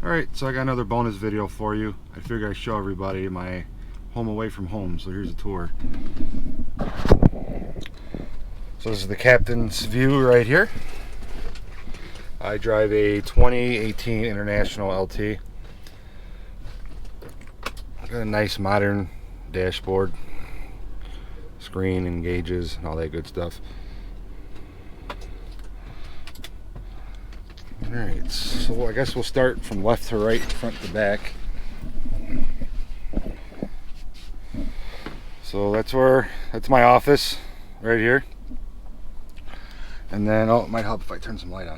Alright, so I got another bonus video for you. I figure I'd show everybody my home away from home, so here's a tour. So this is the captain's view right here. I drive a 2018 International LT. Got a nice modern dashboard, screen and gauges and all that good stuff. Alright, so I guess we'll start from left to right, front to back. So that's my office right here. And then, oh, it might help if I turn some light on.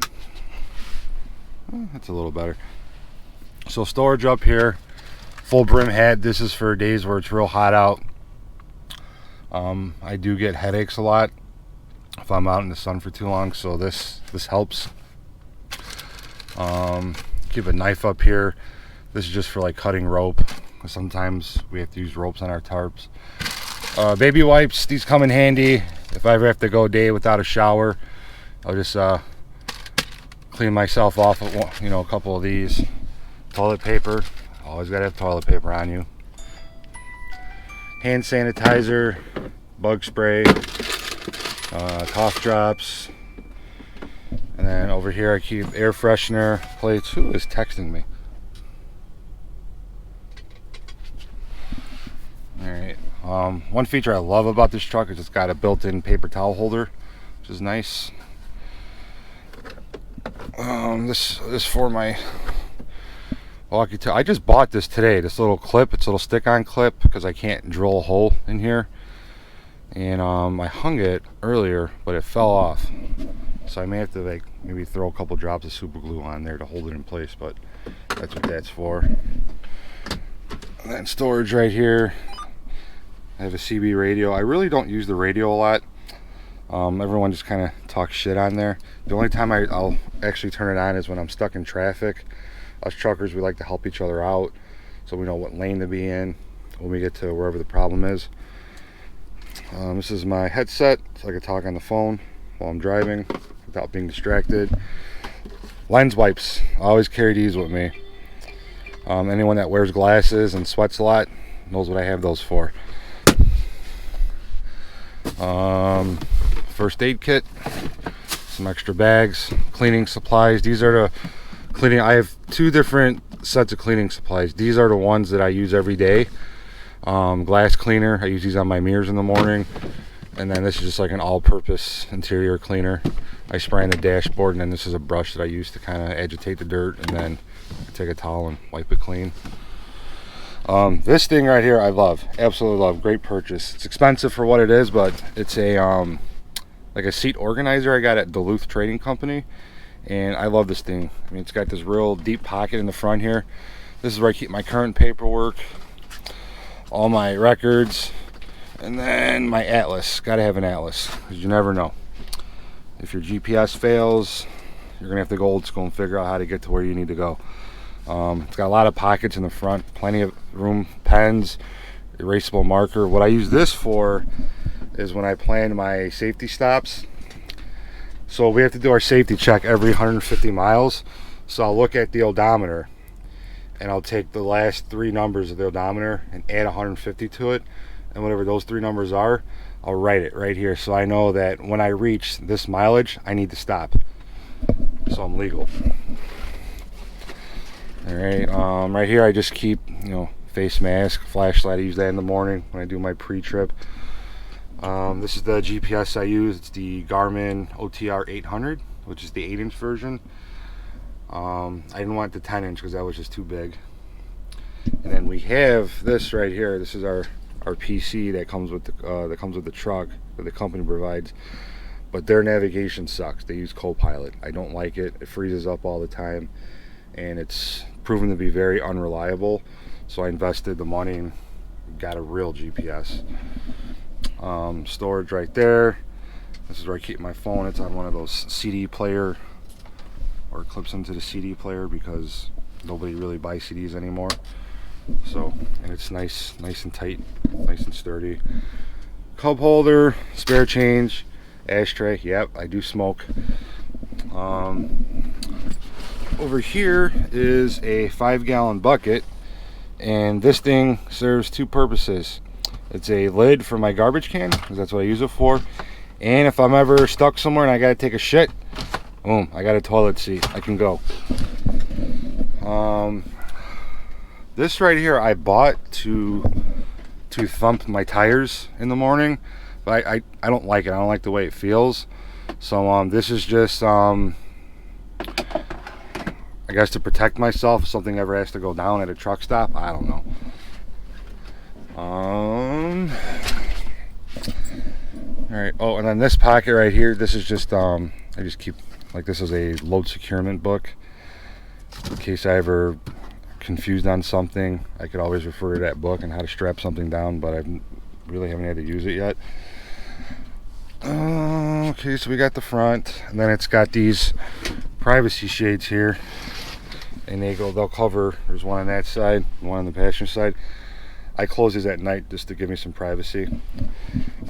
Oh, that's a little better. So storage up here, full brim hat. This is for days where it's real hot out. I do get headaches a lot if I'm out in the sun for too long, so this helps. Keep a knife up here. This is just for like cutting rope. Sometimes we have to use ropes on our tarps. Baby wipes, these come in handy if I ever have to go a day without a shower. I'll just clean myself off with, a couple of these. Toilet paper, always gotta have toilet paper on you. Hand sanitizer, bug spray, cough drops. And then over here I keep air freshener plates. Who is texting me? Alright. One feature I love about this truck is it's got a built-in paper towel holder, which is nice. This for my walkie-talkie. I just bought this today. This little clip. It's a little stick-on clip because I can't drill a hole in here. And I hung it earlier, but it fell off. So I may have to maybe throw a couple drops of super glue on there to hold it in place, but that's what that's for. And then storage right here. I have a CB radio. I really don't use the radio a lot. Everyone just kind of talks shit on there. The only time I'll actually turn it on is when I'm stuck in traffic. Us truckers, we like to help each other out so we know what lane to be in when we get to wherever the problem is. This is my headset, so I can talk on the phone while I'm driving without being distracted. Lens wipes, I always carry these with me. Anyone that wears glasses and sweats a lot knows what I have those for. First aid kit, some extra bags, cleaning supplies. These are the cleaning. I have two different sets of cleaning supplies. These are the ones that I use every day. Glass cleaner, I use these on my mirrors in the morning. And then this is just like an all-purpose interior cleaner. I spray on the dashboard, and then this is a brush that I use to kind of agitate the dirt, and then I take a towel and wipe it clean. This thing right here I love, absolutely love. Great purchase. It's expensive for what it is, but it's a like a seat organizer I got at Duluth Trading Company, and I love this thing. I mean, it's got this real deep pocket in the front here. This is where I keep my current paperwork, all my records, and then my atlas. Gotta have an atlas, because you never know. If your GPS fails, you're gonna have to go old school and figure out how to get to where you need to go. It's got a lot of pockets in the front, plenty of room, pens, erasable marker. What I use this for is when I plan my safety stops. So we have to do our safety check every 150 miles. So I'll look at the odometer and I'll take the last three numbers of the odometer and add 150 to it. And whatever those three numbers are, I'll write it right here. So I know that when I reach this mileage, I need to stop. So I'm legal. Alright, right here I just keep, face mask, flashlight. I use that in the morning when I do my pre-trip. This is the GPS I use. It's the Garmin OTR 800, which is the 8-inch version. I didn't want the 10-inch because that was just too big. And then we have this right here. This is our PC that comes with the truck that the company provides. But their navigation sucks. They use Copilot. I don't like it. It freezes up all the time, and it's proven to be very unreliable. So I invested the money and got a real GPS. Storage right there. This is where I keep my phone. It's on one of those CD player, or it clips into the CD player because nobody really buys CDs anymore. So, and it's nice and tight, nice and sturdy. Cup holder, spare change, ashtray. Yep, I do smoke. over here is a 5-gallon bucket, and this thing serves two purposes. It's a lid for my garbage can, because that's what I use it for, and if I'm ever stuck somewhere and I gotta take a shit, boom, I got a toilet seat, I can go. This right here I bought to thump my tires in the morning, but I don't like it. I don't like the way it feels. So this is just I guess to protect myself if something ever has to go down at a truck stop. I don't know. All right. Oh, and then this pocket right here, this is just I just keep, like, this is a load securement book in case I ever confused on something. I could always refer to that book and how to strap something down, but I really haven't had to use it yet. Okay, so we got the front, and then it's got these privacy shades here, and they'll cover, there's one on that side, one on the passenger side. I close these at night just to give me some privacy.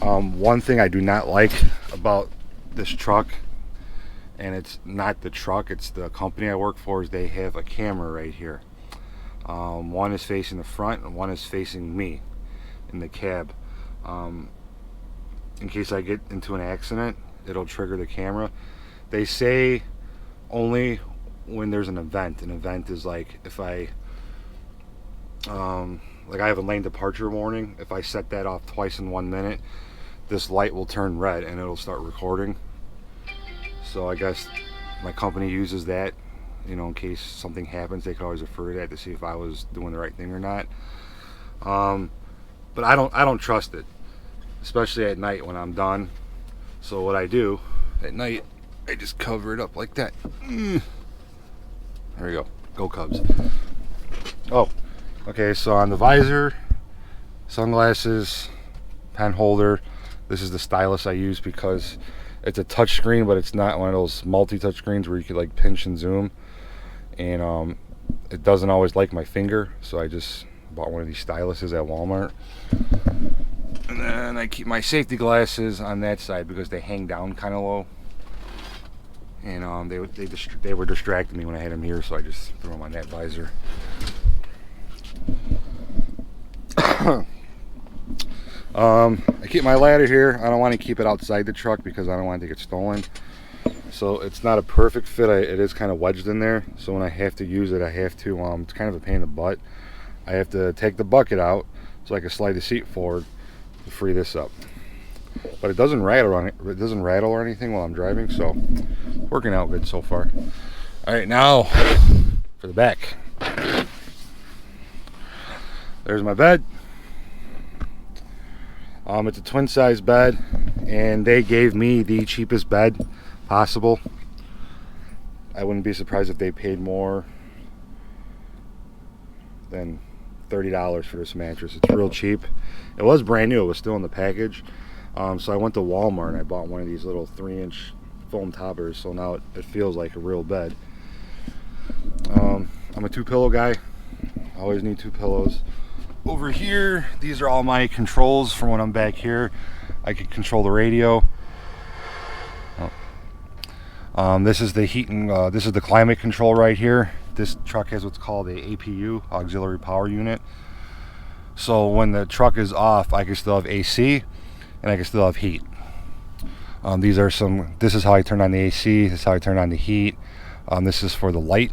One thing I do not like about this truck, and it's not the truck, it's the company I work for, is they have a camera right here. One is facing the front and one is facing me in the cab. In case I get into an accident, it'll trigger the camera. They say only when there's an event. An event is like if I like I have a lane departure warning. If I set that off twice in 1 minute, this light will turn red and it'll start recording. So I guess my company uses that, you know, in case something happens. They could always refer to that to see if I was doing the right thing or not. But I don't trust it, especially at night when I'm done. So what I do at night, I just cover it up like that. There we go. Go Cubs. Oh, okay, so on the visor, sunglasses, pen holder, this is the stylus I use because it's a touch screen, but it's not one of those multi-touch screens where you could like pinch and zoom, and it doesn't always like my finger, so I just bought one of these styluses at Walmart. And then I keep my safety glasses on that side because they hang down kind of low, and they were distracting me when I had them here, so I just threw them on that visor. I keep my ladder here. I don't want to keep it outside the truck because I don't want it to get stolen. So it's not a perfect fit. It is kind of wedged in there. So when I have to use it, I have to, it's kind of a pain in the butt. I have to take the bucket out so I can slide the seat forward to free this up. But it doesn't rattle on it. It doesn't rattle or anything while I'm driving. So working out good so far. All right, now for the back. There's my bed. It's a twin size bed, and they gave me the cheapest bed possible. I wouldn't be surprised if they paid more than $30 for this mattress. It's real cheap. It was brand new. It was still in the package. So I went to Walmart and I bought one of these little 3-inch foam toppers, so now it feels like a real bed. I'm a 2-pillow guy. I always need 2 pillows. Over here, these are all my controls from when I'm back here. I can control the radio. This is the heating, this is the climate control right here. This truck has what's called a APU, auxiliary power unit. So when the truck is off, I can still have AC and I can still have heat. This is how I turn on the AC, this is how I turn on the heat. This is for the light.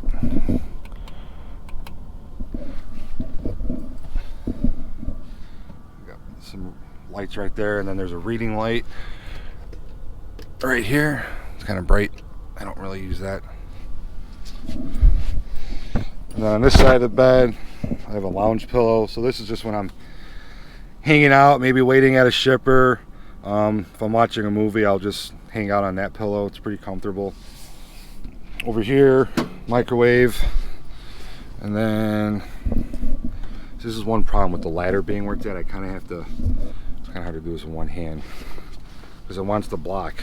Some lights right there, and then there's a reading light right here. It's kind of bright. I don't really use that. And then on this side of the bed, I have a lounge pillow. So this is just when I'm hanging out, maybe waiting at a shipper. If I'm watching a movie, I'll just hang out on that pillow. It's pretty comfortable. Over here, microwave. And then this is one problem with the ladder being worked at. I kind of have to, it's kind of hard to do this in one hand because it wants to block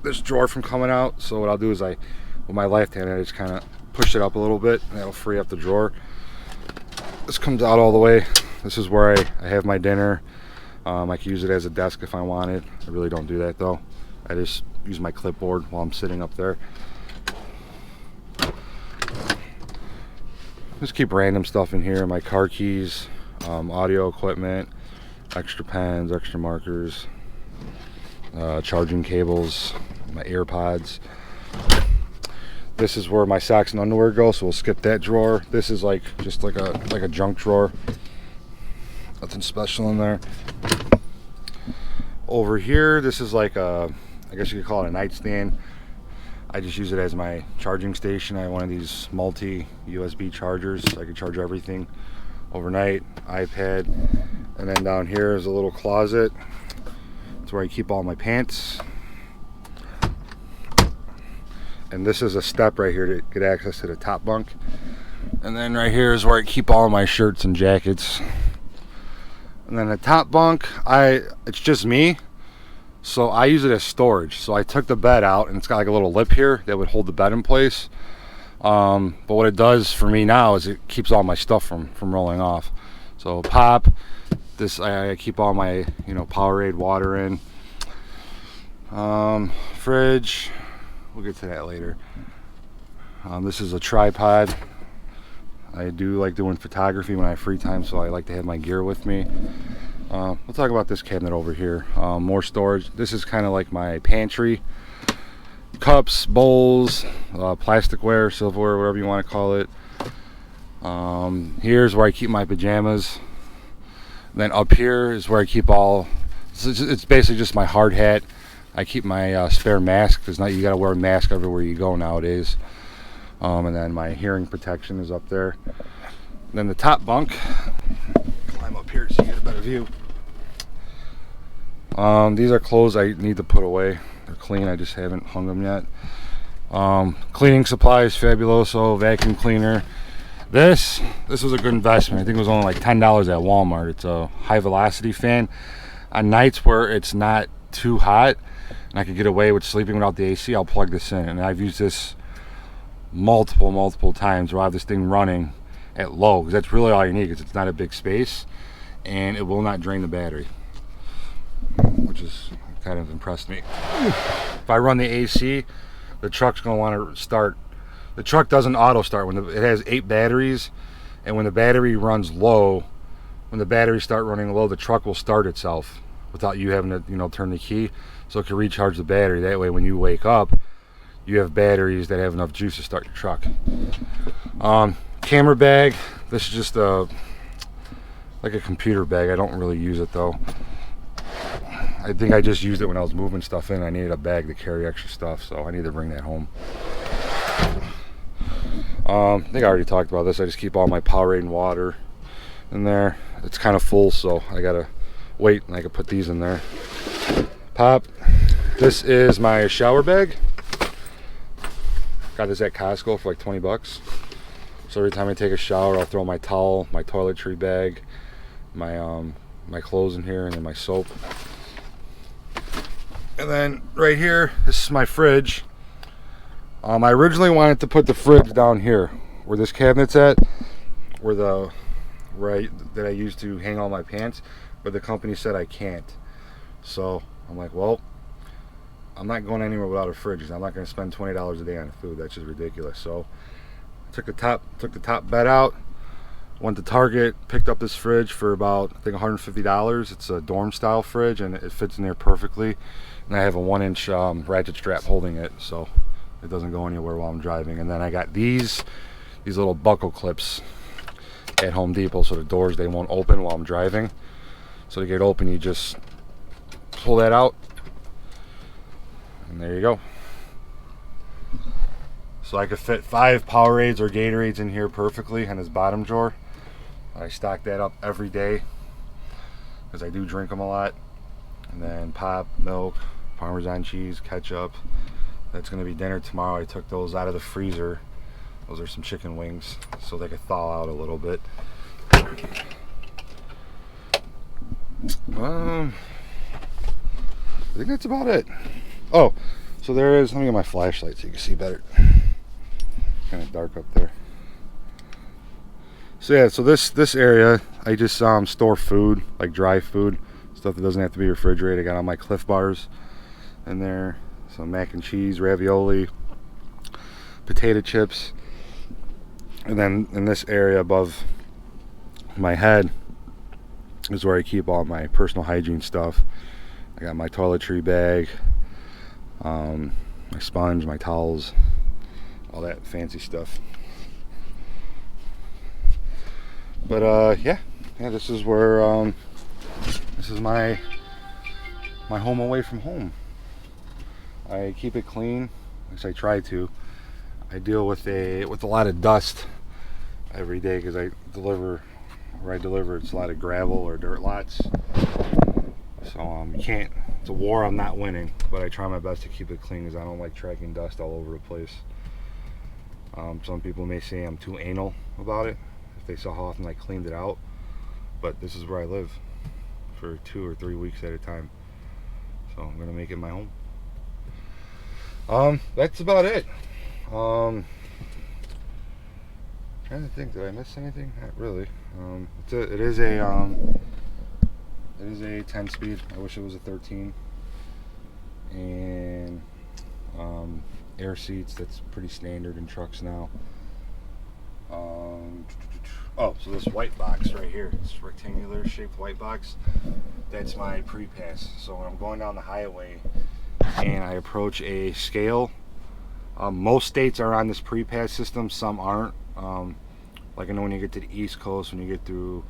this drawer from coming out. So what I'll do is with my left hand, I just kind of push it up a little bit and that'll free up the drawer. This comes out all the way. This is where I have my dinner. I can use it as a desk if I wanted. I really don't do that though. I just use my clipboard while I'm sitting up there. just keep random stuff in here. My car keys, audio equipment, extra pens, extra markers, charging cables, my AirPods. This is where my socks and underwear go, so we'll skip that drawer. This is like just like a junk drawer. Nothing special in there. Over here, this is like a, I guess you could call it a nightstand. I just use it as my charging station. I have one of these multi USB chargers, so I can charge everything overnight. iPad. And then down here is a little closet. It's where I keep all my pants. And this is a step right here to get access to the top bunk. And then right here is where I keep all my shirts and jackets. And then the top bunk, it's just me, so I use it as storage. So I took the bed out, and it's got like a little lip here that would hold the bed in place. But what it does for me now is it keeps all my stuff from rolling off. So pop, this I keep all my Powerade water in. Fridge. We'll get to that later. This is a tripod. I do like doing photography when I have free time, so I like to have my gear with me. We'll talk about this cabinet over here. More storage. This is kind of like my pantry. Cups, bowls, plasticware, silverware, whatever you want to call it. Here's where I keep my pajamas. Then up here is where I keep it's basically just my hard hat. I keep my spare mask, because now you got to wear a mask everywhere you go nowadays. And then my hearing protection is up there. And then the top bunk, climb up here so you get a better view. These are clothes I need to put away. They're clean, I just haven't hung them yet. Cleaning supplies, Fabuloso vacuum cleaner. This was a good investment. I think it was only like $10 at Walmart. It's a high velocity fan. On nights where it's not too hot and I could get away with sleeping without the AC, I'll plug this in. And I've used this multiple times where I have this thing running at low, because that's really all you need, because it's not a big space and it will not drain the battery, which is kind of impressed me. If I run the AC, the truck's going to want to start. The truck doesn't auto start. It has 8 batteries, and when the battery runs low, when the batteries start running low, the truck will start itself without you having to turn the key, so it can recharge the battery. That way when you wake up, you have batteries that have enough juice to start your truck. Camera bag. This is just like a computer bag. I don't really use it though. I think I just used it when I was moving stuff in. I needed a bag to carry extra stuff, so I need to bring that home. I think I already talked about this. I just keep all my Powerade and water in there. It's kind of full, so I gotta wait and I can put these in there. Pop. This is my shower bag. Got this at Costco for like 20 bucks. So every time I take a shower, I'll throw my towel, my toiletry bag, my clothes in here, and then my soap. And then right here, this is my fridge. I originally wanted to put the fridge down here, where this cabinet's at, that I used to hang all my pants, but the company said I can't. So I'm like, well, I'm not going anywhere without a fridge. I'm not going to spend $20 a day on food. That's just ridiculous. So I took the top bed out, went to Target, picked up this fridge for about, I think, $150. It's a dorm style fridge, and it fits in there perfectly. And I have a 1-inch ratchet strap holding it, so it doesn't go anywhere while I'm driving. And then I got these little buckle clips at Home Depot, so the doors, they won't open while I'm driving. So to get open, you just pull that out, and there you go. So I could fit 5 Powerades or Gatorades in here perfectly in this bottom drawer. I stock that up every day because I do drink them a lot. And then pop, milk, Parmesan cheese, ketchup. That's going to be dinner tomorrow. I took those out of the freezer. Those are some chicken wings, so they could thaw out a little bit. I think that's about it. Oh, so there is, let me get my flashlight so you can see better. Kind of dark up there. So yeah, so this area, I just store food, like dry food, stuff that doesn't have to be refrigerated. I got all my Cliff Bars in there, some mac and cheese, ravioli, potato chips. And then in this area above my head is where I keep all my personal hygiene stuff. I got my toiletry bag, my sponge, my towels, all that fancy stuff. But yeah, this is where this is my home away from home. I keep it clean, at least I try to. I deal with a lot of dust every day because I deliver where I deliver. It's a lot of gravel or dirt lots. So you can't. It's a war I'm not winning, but I try my best to keep it clean because I don't like tracking dust all over the place. Some people may say I'm too anal about it if they saw how often I cleaned it out, but this is where I live for 2 or 3 weeks at a time. So I'm gonna make it my home. That's about it. Trying to think, did I miss anything? Not really. It is a 10 speed. I wish it was a 13. And air seats. That's pretty standard in trucks now. Oh, so this white box right here, this rectangular shaped white box, that's my pre-pass. So when I'm going down the highway and I approach a scale, most states are on this pre-pass system, some aren't. Like I know when you get to the East Coast, when you get through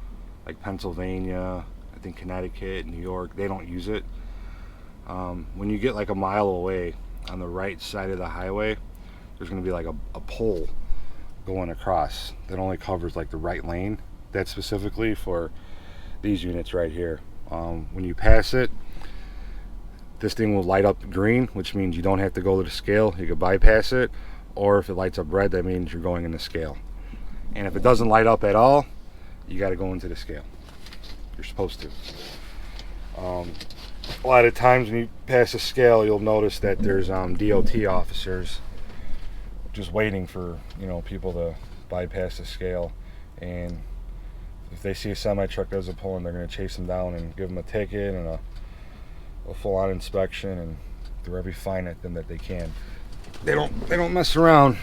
like Pennsylvania, I think Connecticut, New York, they don't use it. When you get like a mile away on the right side of the highway, there's going to be like a pole going across that only covers like the right lane. That's specifically for these units right here. When you pass it, this thing will light up green, which means you don't have to go to the scale. You can bypass it, or if it lights up red, that means you're going in the scale. And if it doesn't light up at all, you got to go into the scale. You're supposed to. A lot of times when you pass a scale, you'll notice that there's DOT officers just waiting for people to bypass the scale, and if they see a semi truck does a pull-in, they're going to chase them down and give them a ticket and a full-on inspection and throw every fine at them that they can. They don't mess around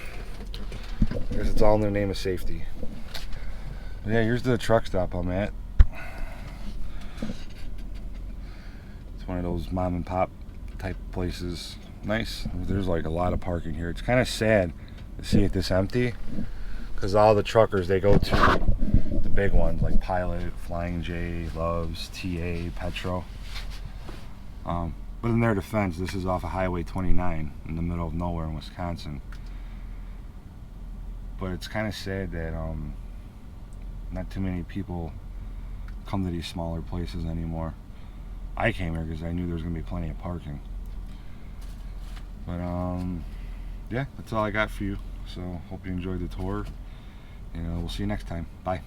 because it's all in the name of safety. But yeah, here's the truck stop I'm at. It's one of those mom and pop type places. Nice. There's like a lot of parking here. It's kind of sad to see it this empty because all the truckers, they go to the big ones like Pilot, Flying J, Loves, TA, Petro. But in their defense, this is off of Highway 29 in the middle of nowhere in Wisconsin. But it's kind of sad that not too many people come to these smaller places anymore. I came here because I knew there was going to be plenty of parking. But yeah, that's all I got for you. So hope you enjoyed the tour, and we'll see you next time. Bye.